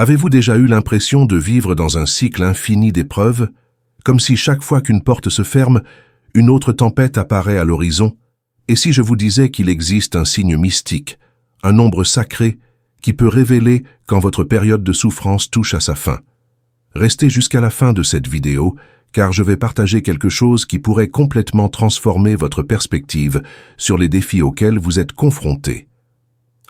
Avez-vous déjà eu l'impression de vivre dans un cycle infini d'épreuves, comme si chaque fois qu'une porte se ferme, une autre tempête apparaît à l'horizon? Et si je vous disais qu'il existe un signe mystique, un nombre sacré, qui peut révéler quand votre période de souffrance touche à sa fin? Restez jusqu'à la fin de cette vidéo, car je vais partager quelque chose qui pourrait complètement transformer votre perspective sur les défis auxquels vous êtes confrontés.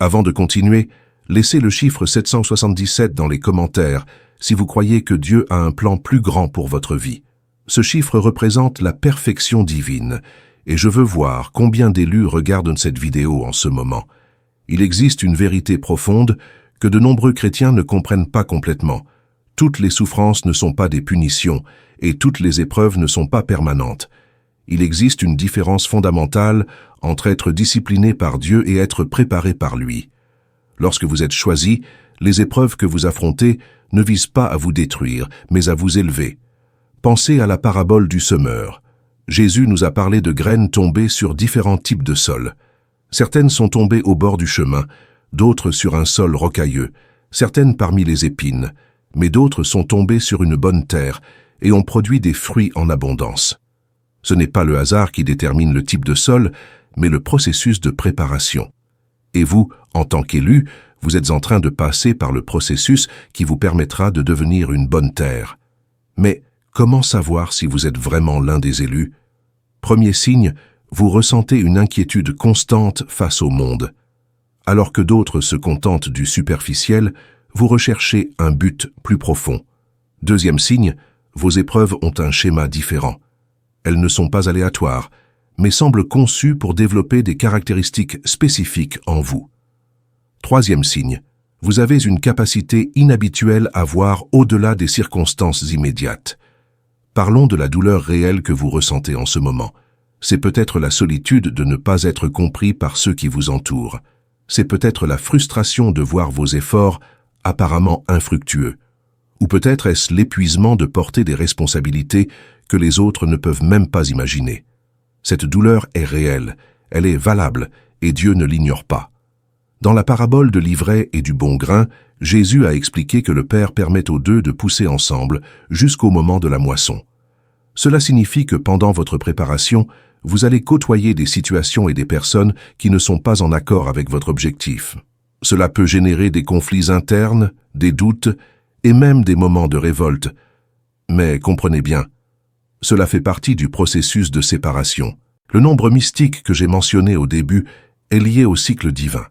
Avant de continuer, laissez le chiffre 777 dans les commentaires si vous croyez que Dieu a un plan plus grand pour votre vie. Ce chiffre représente la perfection divine, et je veux voir combien d'élus regardent cette vidéo en ce moment. Il existe une vérité profonde que de nombreux chrétiens ne comprennent pas complètement. Toutes les souffrances ne sont pas des punitions, et toutes les épreuves ne sont pas permanentes. Il existe une différence fondamentale entre être discipliné par Dieu et être préparé par lui. Lorsque vous êtes choisi, les épreuves que vous affrontez ne visent pas à vous détruire, mais à vous élever. Pensez à la parabole du semeur. Jésus nous a parlé de graines tombées sur différents types de sols. Certaines sont tombées au bord du chemin, d'autres sur un sol rocailleux, certaines parmi les épines, mais d'autres sont tombées sur une bonne terre et ont produit des fruits en abondance. Ce n'est pas le hasard qui détermine le type de sol, mais le processus de préparation. Et vous, en tant qu'élu, vous êtes en train de passer par le processus qui vous permettra de devenir une bonne terre. Mais comment savoir si vous êtes vraiment l'un des élus? Premier signe, vous ressentez une inquiétude constante face au monde. Alors que d'autres se contentent du superficiel, vous recherchez un but plus profond. Deuxième signe, vos épreuves ont un schéma différent. Elles ne sont pas aléatoires, mais semblent conçues pour développer des caractéristiques spécifiques en vous. Troisième signe, vous avez une capacité inhabituelle à voir au-delà des circonstances immédiates. Parlons de la douleur réelle que vous ressentez en ce moment. C'est peut-être la solitude de ne pas être compris par ceux qui vous entourent. C'est peut-être la frustration de voir vos efforts apparemment infructueux. Ou peut-être est-ce l'épuisement de porter des responsabilités que les autres ne peuvent même pas imaginer. Cette douleur est réelle, elle est valable, et Dieu ne l'ignore pas. Dans la parabole de l'ivraie et du bon grain, Jésus a expliqué que le Père permet aux deux de pousser ensemble jusqu'au moment de la moisson. Cela signifie que pendant votre préparation, vous allez côtoyer des situations et des personnes qui ne sont pas en accord avec votre objectif. Cela peut générer des conflits internes, des doutes et même des moments de révolte. Mais comprenez bien, cela fait partie du processus de séparation. Le nombre mystique que j'ai mentionné au début est lié au cycle divin.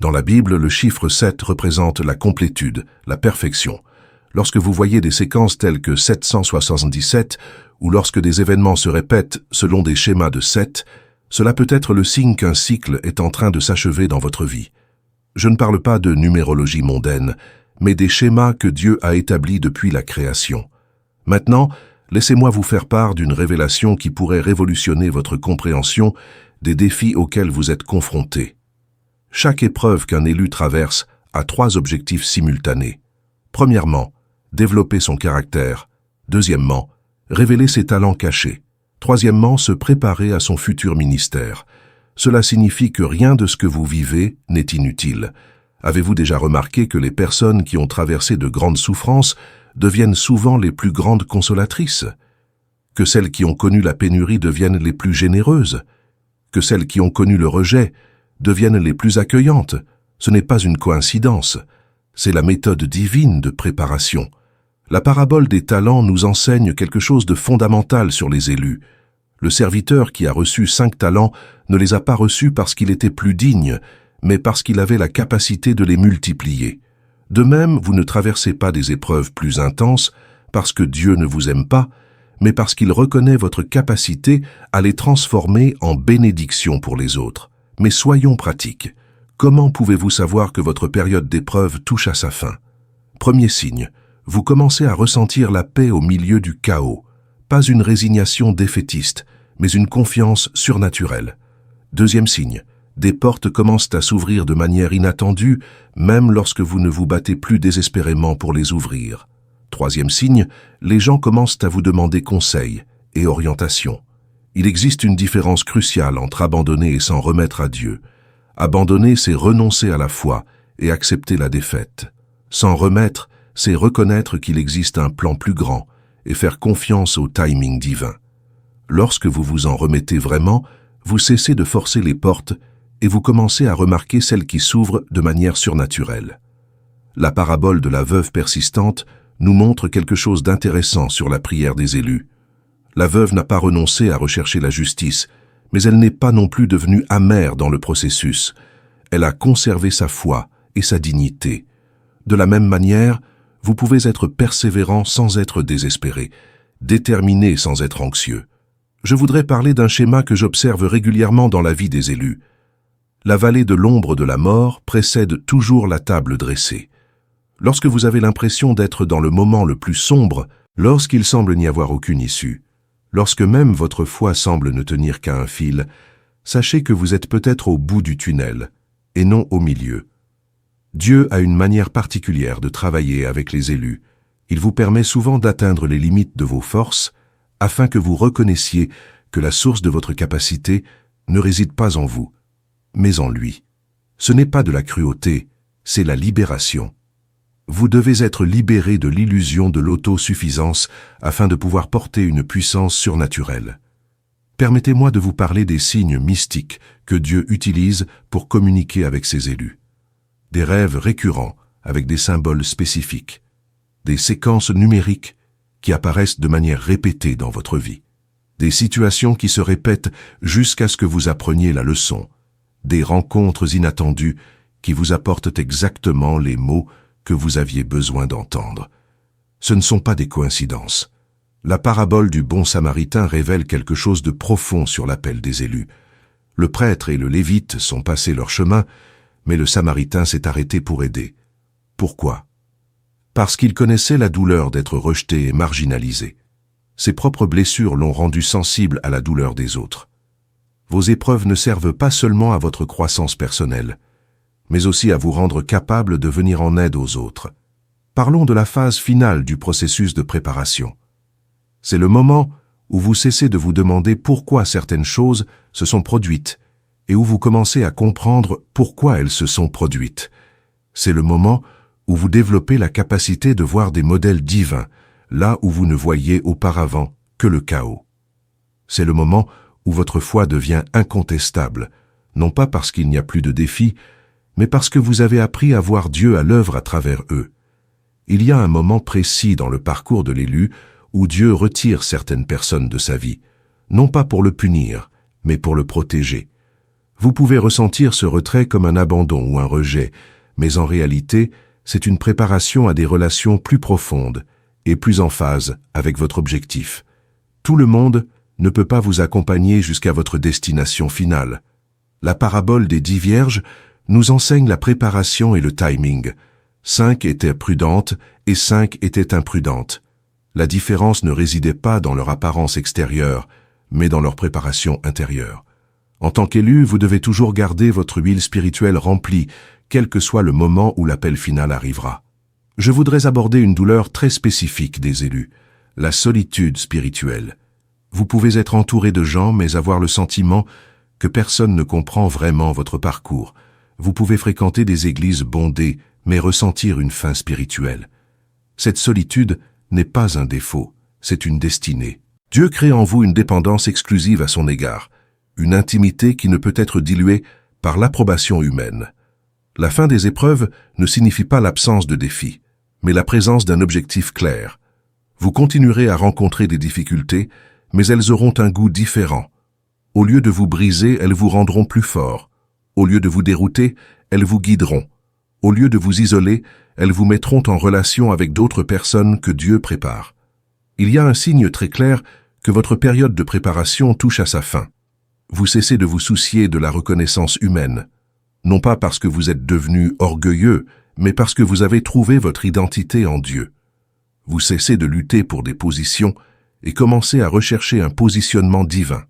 Dans la Bible, le chiffre 7 représente la complétude, la perfection. Lorsque vous voyez des séquences telles que 777, ou lorsque des événements se répètent selon des schémas de 7, cela peut être le signe qu'un cycle est en train de s'achever dans votre vie. Je ne parle pas de numérologie mondaine, mais des schémas que Dieu a établis depuis la création. Maintenant, laissez-moi vous faire part d'une révélation qui pourrait révolutionner votre compréhension des défis auxquels vous êtes confrontés. Chaque épreuve qu'un élu traverse a 3 objectifs simultanés. Premièrement, développer son caractère. Deuxièmement, révéler ses talents cachés. Troisièmement, se préparer à son futur ministère. Cela signifie que rien de ce que vous vivez n'est inutile. Avez-vous déjà remarqué que les personnes qui ont traversé de grandes souffrances deviennent souvent les plus grandes consolatrices? Que celles qui ont connu la pénurie deviennent les plus généreuses? Que celles qui ont connu le rejet deviennent les plus accueillantes? Ce n'est pas une coïncidence. C'est la méthode divine de préparation. La parabole des talents nous enseigne quelque chose de fondamental sur les élus. Le serviteur qui a reçu 5 talents ne les a pas reçus parce qu'il était plus digne, mais parce qu'il avait la capacité de les multiplier. De même, vous ne traversez pas des épreuves plus intenses parce que Dieu ne vous aime pas, mais parce qu'il reconnaît votre capacité à les transformer en bénédiction pour les autres. Mais soyons pratiques. Comment pouvez-vous savoir que votre période d'épreuve touche à sa fin? Premier signe, vous commencez à ressentir la paix au milieu du chaos. Pas une résignation défaitiste, mais une confiance surnaturelle. Deuxième signe, des portes commencent à s'ouvrir de manière inattendue, même lorsque vous ne vous battez plus désespérément pour les ouvrir. Troisième signe, les gens commencent à vous demander conseil et orientation. Il existe une différence cruciale entre abandonner et s'en remettre à Dieu. Abandonner, c'est renoncer à la foi et accepter la défaite. S'en remettre, c'est reconnaître qu'il existe un plan plus grand et faire confiance au timing divin. Lorsque vous vous en remettez vraiment, vous cessez de forcer les portes et vous commencez à remarquer celles qui s'ouvrent de manière surnaturelle. La parabole de la veuve persistante nous montre quelque chose d'intéressant sur la prière des élus. La veuve n'a pas renoncé à rechercher la justice, mais elle n'est pas non plus devenue amère dans le processus. Elle a conservé sa foi et sa dignité. De la même manière, vous pouvez être persévérant sans être désespéré, déterminé sans être anxieux. Je voudrais parler d'un schéma que j'observe régulièrement dans la vie des élus. La vallée de l'ombre de la mort précède toujours la table dressée. Lorsque vous avez l'impression d'être dans le moment le plus sombre, lorsqu'il semble n'y avoir aucune issue, lorsque même votre foi semble ne tenir qu'à un fil, sachez que vous êtes peut-être au bout du tunnel, et non au milieu. Dieu a une manière particulière de travailler avec les élus. Il vous permet souvent d'atteindre les limites de vos forces, afin que vous reconnaissiez que la source de votre capacité ne réside pas en vous, mais en lui. Ce n'est pas de la cruauté, c'est la libération. Vous devez être libéré de l'illusion de l'autosuffisance afin de pouvoir porter une puissance surnaturelle. Permettez-moi de vous parler des signes mystiques que Dieu utilise pour communiquer avec ses élus. Des rêves récurrents avec des symboles spécifiques, des séquences numériques qui apparaissent de manière répétée dans votre vie, des situations qui se répètent jusqu'à ce que vous appreniez la leçon, des rencontres inattendues qui vous apportent exactement les mots que vous aviez besoin d'entendre. Ce ne sont pas des coïncidences. La parabole du bon samaritain révèle quelque chose de profond sur l'appel des élus. Le prêtre et le lévite sont passés leur chemin, mais le samaritain s'est arrêté pour aider. Pourquoi? Parce qu'il connaissait la douleur d'être rejeté et marginalisé. Ses propres blessures l'ont rendu sensible à la douleur des autres. Vos épreuves ne servent pas seulement à votre croissance personnelle, mais aussi à vous rendre capable de venir en aide aux autres. Parlons de la phase finale du processus de préparation. C'est le moment où vous cessez de vous demander pourquoi certaines choses se sont produites et où vous commencez à comprendre pourquoi elles se sont produites. C'est le moment où vous développez la capacité de voir des modèles divins, là où vous ne voyiez auparavant que le chaos. C'est le moment où votre foi devient incontestable, non pas parce qu'il n'y a plus de défis, mais parce que vous avez appris à voir Dieu à l'œuvre à travers eux. Il y a un moment précis dans le parcours de l'élu où Dieu retire certaines personnes de sa vie, non pas pour le punir, mais pour le protéger. Vous pouvez ressentir ce retrait comme un abandon ou un rejet, mais en réalité, c'est une préparation à des relations plus profondes et plus en phase avec votre objectif. Tout le monde ne peut pas vous accompagner jusqu'à votre destination finale. La parabole des 10 vierges nous enseigne la préparation et le timing. 5 étaient prudentes et 5 étaient imprudentes. La différence ne résidait pas dans leur apparence extérieure, mais dans leur préparation intérieure. En tant qu'élu, vous devez toujours garder votre huile spirituelle remplie, quel que soit le moment où l'appel final arrivera. Je voudrais aborder une douleur très spécifique des élus, la solitude spirituelle. Vous pouvez être entouré de gens, mais avoir le sentiment que personne ne comprend vraiment votre parcours. Vous pouvez fréquenter des églises bondées, mais ressentir une faim spirituelle. Cette solitude n'est pas un défaut, c'est une destinée. Dieu crée en vous une dépendance exclusive à son égard, une intimité qui ne peut être diluée par l'approbation humaine. La fin des épreuves ne signifie pas l'absence de défis, mais la présence d'un objectif clair. Vous continuerez à rencontrer des difficultés, mais elles auront un goût différent. Au lieu de vous briser, elles vous rendront plus fort. Au lieu de vous dérouter, elles vous guideront. Au lieu de vous isoler, elles vous mettront en relation avec d'autres personnes que Dieu prépare. Il y a un signe très clair que votre période de préparation touche à sa fin. Vous cessez de vous soucier de la reconnaissance humaine, non pas parce que vous êtes devenu orgueilleux, mais parce que vous avez trouvé votre identité en Dieu. Vous cessez de lutter pour des positions et commencez à rechercher un positionnement divin.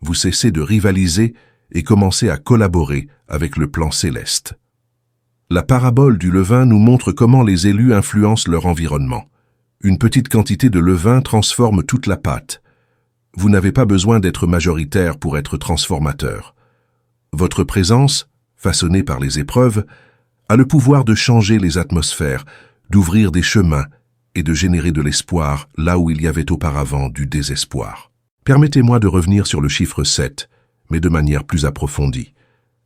Vous cessez de rivaliser et commencez à collaborer avec le plan céleste. La parabole du levain nous montre comment les élus influencent leur environnement. Une petite quantité de levain transforme toute la pâte. Vous n'avez pas besoin d'être majoritaire pour être transformateur. Votre présence, façonnée par les épreuves, a le pouvoir de changer les atmosphères, d'ouvrir des chemins et de générer de l'espoir là où il y avait auparavant du désespoir. Permettez-moi de revenir sur le chiffre 7, mais de manière plus approfondie.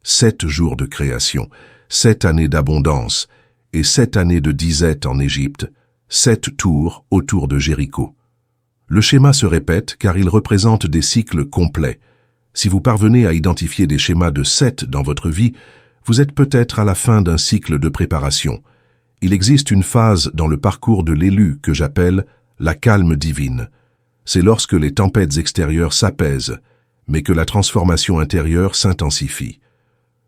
7 jours de création, 7 années d'abondance et 7 années de disette en Égypte, 7 tours autour de Jéricho. Le schéma se répète car il représente des cycles complets. Si vous parvenez à identifier des schémas de 7 dans votre vie, vous êtes peut-être à la fin d'un cycle de préparation. Il existe une phase dans le parcours de l'élu que j'appelle la calme divine. C'est lorsque les tempêtes extérieures s'apaisent, mais que la transformation intérieure s'intensifie.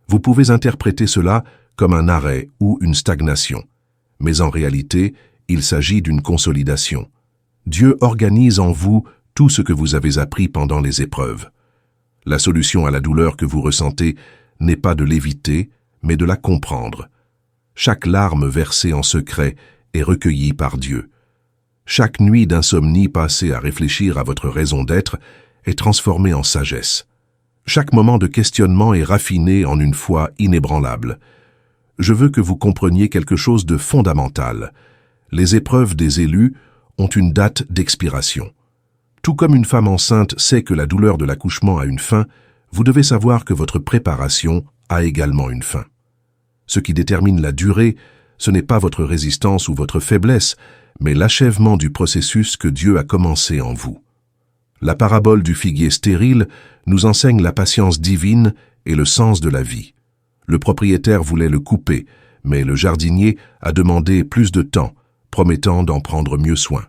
Vous pouvez interpréter cela comme un arrêt ou une stagnation. Mais en réalité, il s'agit d'une consolidation. Dieu organise en vous tout ce que vous avez appris pendant les épreuves. La solution à la douleur que vous ressentez n'est pas de l'éviter, mais de la comprendre. Chaque larme versée en secret est recueillie par Dieu. Chaque nuit d'insomnie passée à réfléchir à votre raison d'être est transformée en sagesse. Chaque moment de questionnement est raffiné en une foi inébranlable. Je veux que vous compreniez quelque chose de fondamental. Les épreuves des élus ont une date d'expiration. Tout comme une femme enceinte sait que la douleur de l'accouchement a une fin, vous devez savoir que votre préparation a également une fin. Ce qui détermine la durée, ce n'est pas votre résistance ou votre faiblesse, mais l'achèvement du processus que Dieu a commencé en vous. La parabole du figuier stérile nous enseigne la patience divine et le sens de la vie. Le propriétaire voulait le couper, mais le jardinier a demandé plus de temps, promettant d'en prendre mieux soin.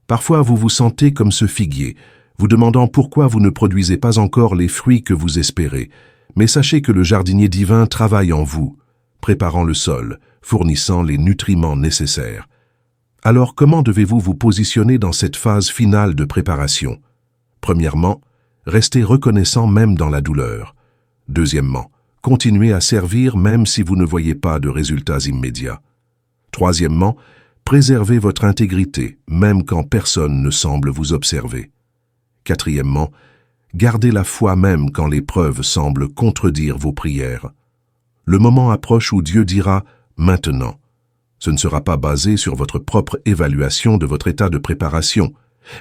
Parfois vous vous sentez comme ce figuier, vous demandant pourquoi vous ne produisez pas encore les fruits que vous espérez, mais sachez que le jardinier divin travaille en vous, préparant le sol, fournissant les nutriments nécessaires. Alors comment devez-vous vous positionner dans cette phase finale de préparation? Premièrement, restez reconnaissant même dans la douleur. Deuxièmement, continuez à servir même si vous ne voyez pas de résultats immédiats. Troisièmement, préservez votre intégrité même quand personne ne semble vous observer. Quatrièmement, gardez la foi même quand l'épreuve semble contredire vos prières. Le moment approche où Dieu dira « maintenant ». Ce ne sera pas basé sur votre propre évaluation de votre état de préparation,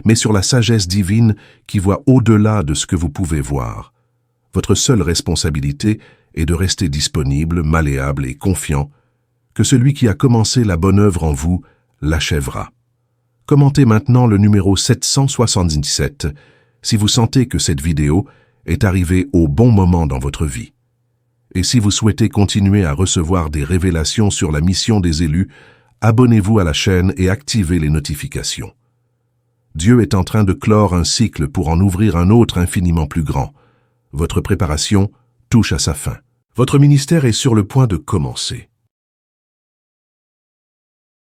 mais sur la sagesse divine qui voit au-delà de ce que vous pouvez voir. Votre seule responsabilité est de rester disponible, malléable et confiant, que celui qui a commencé la bonne œuvre en vous l'achèvera. Commentez maintenant le numéro 777 si vous sentez que cette vidéo est arrivée au bon moment dans votre vie. Et si vous souhaitez continuer à recevoir des révélations sur la mission des élus, abonnez-vous à la chaîne et activez les notifications. Dieu est en train de clore un cycle pour en ouvrir un autre infiniment plus grand. Votre préparation touche à sa fin. Votre ministère est sur le point de commencer.